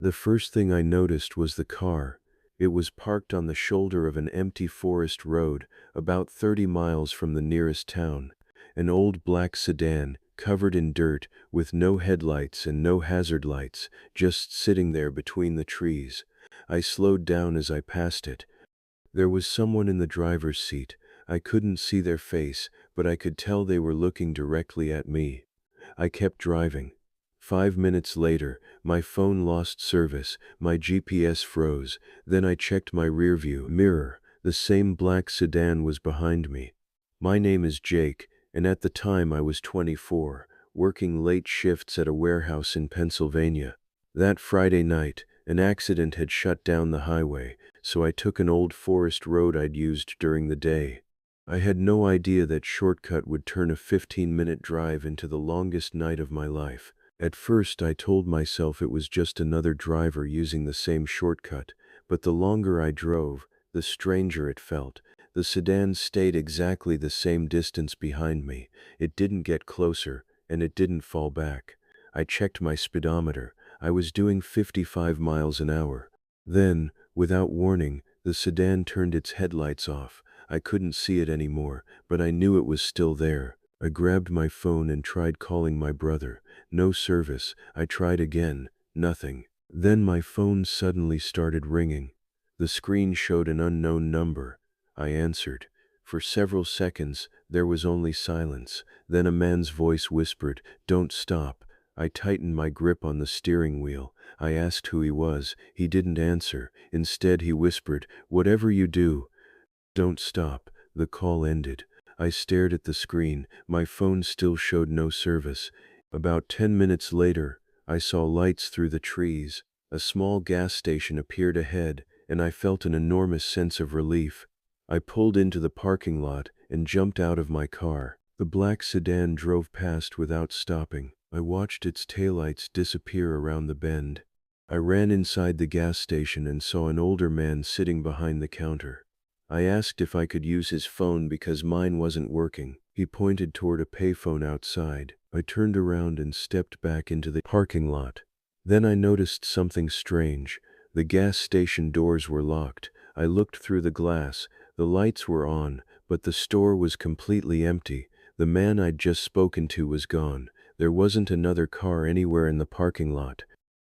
The first thing I noticed was the car. It was parked on the shoulder of an empty forest road, about 30 miles from the nearest town. An old black sedan, covered in dirt, with no headlights and no hazard lights, just sitting there between the trees. I slowed down as I passed it. There was someone in the driver's seat. I couldn't see their face, but I could tell they were looking directly at me. I kept driving. 5 minutes later, my phone lost service, my GPS froze, then I checked my rearview mirror. The same black sedan was behind me. My name is Jake, and at the time I was 24, working late shifts at a warehouse in Pennsylvania. That Friday night, an accident had shut down the highway, so I took an old forest road I'd used during the day. I had no idea that shortcut would turn a 15-minute drive into the longest night of my life. At first I told myself it was just another driver using the same shortcut, but the longer I drove, the stranger it felt. The sedan stayed exactly the same distance behind me. It didn't get closer, and it didn't fall back. I checked my speedometer. I was doing 55 miles an hour. Then, without warning, the sedan turned its headlights off. I couldn't see it anymore, but I knew it was still there. I grabbed my phone and tried calling my brother. No service. I tried again. Nothing. Then my phone suddenly started ringing. The screen showed an unknown number. I answered. For several seconds, there was only silence. Then a man's voice whispered, "Don't stop." I tightened my grip on the steering wheel. I asked who he was. He didn't answer. Instead, he whispered, "Whatever you do, don't stop." The call ended. I stared at the screen. My phone still showed no service. About 10 minutes later, I saw lights through the trees. A small gas station appeared ahead, and I felt an enormous sense of relief. I pulled into the parking lot and jumped out of my car. The black sedan drove past without stopping. I watched its taillights disappear around the bend. I ran inside the gas station and saw an older man sitting behind the counter. I asked if I could use his phone because mine wasn't working. He pointed toward a payphone outside. I turned around and stepped back into the parking lot. Then I noticed something strange. The gas station doors were locked. I looked through the glass. The lights were on, but the store was completely empty. The man I'd just spoken to was gone. There wasn't another car anywhere in the parking lot.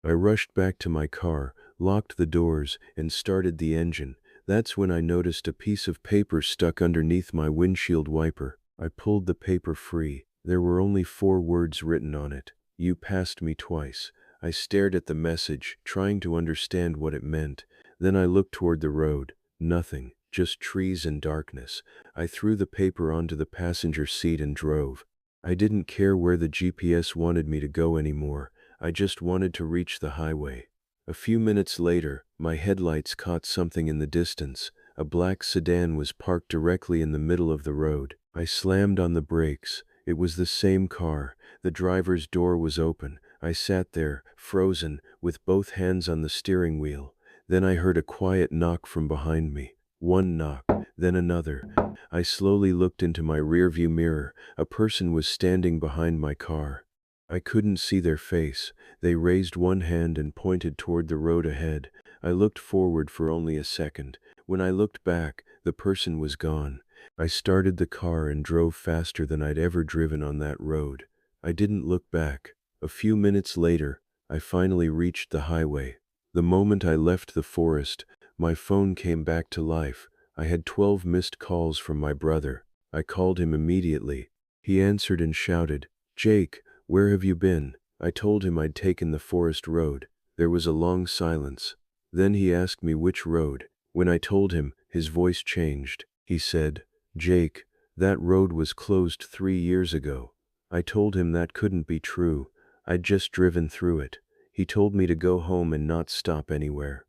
I rushed back to my car, locked the doors, and started the engine. That's when I noticed a piece of paper stuck underneath my windshield wiper. I pulled the paper free. There were only 4 words written on it. "You passed me twice." I stared at the message, trying to understand what it meant. Then I looked toward the road. Nothing, just trees and darkness. I threw the paper onto the passenger seat and drove. I didn't care where the GPS wanted me to go anymore. I just wanted to reach the highway. A few minutes later, my headlights caught something in the distance. A black sedan was parked directly in the middle of the road. I slammed on the brakes. It was the same car. The driver's door was open. I sat there, frozen, with both hands on the steering wheel. Then I heard a quiet knock from behind me. One knock, then another. I slowly looked into my rearview mirror. A person was standing behind my car. I couldn't see their face. They raised one hand and pointed toward the road ahead. I looked forward for only a second. When I looked back, the person was gone. I started the car and drove faster than I'd ever driven on that road. I didn't look back. A few minutes later, I finally reached the highway. The moment I left the forest, my phone came back to life. I had 12 missed calls from my brother. I called him immediately. He answered and shouted, "Jake, where have you been?" I told him I'd taken the forest road. There was a long silence. Then he asked me which road. When I told him, his voice changed. He said, "Jake, that road was closed 3 years ago." I told him that couldn't be true. I'd just driven through it. He told me to go home and not stop anywhere.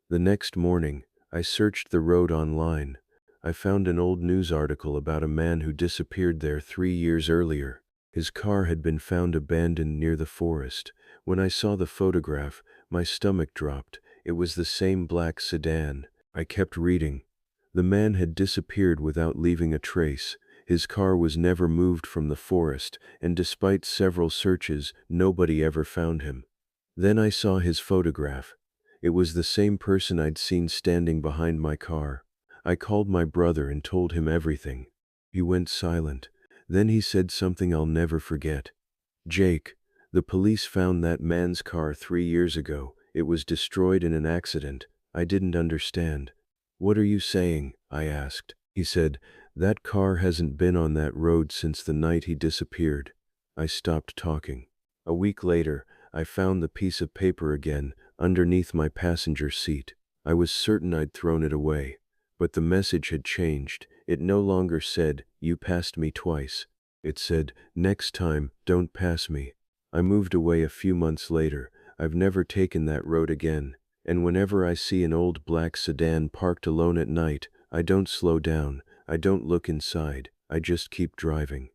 The next morning, I searched the road online. I found an old news article about a man who disappeared there 3 years earlier. His car had been found abandoned near the forest. When I saw the photograph, my stomach dropped. It was the same black sedan. I kept reading. The man had disappeared without leaving a trace. His car was never moved from the forest, and despite several searches, nobody ever found him. Then I saw his photograph. It was the same person I'd seen standing behind my car. I called my brother and told him everything. He went silent. Then he said something I'll never forget. "Jake, the police found that man's car 3 years ago. It was destroyed in an accident." I didn't understand. "What are you saying?" I asked. He said, "That car hasn't been on that road since the night he disappeared." I stopped talking. A week later, I found the piece of paper again, underneath my passenger seat. I was certain I'd thrown it away. But the message had changed. It no longer said, "You passed me twice." It said, "Next time, don't pass me." I moved away a few months later. I've never taken that road again. And whenever I see an old black sedan parked alone at night, I don't slow down. I don't look inside. I just keep driving.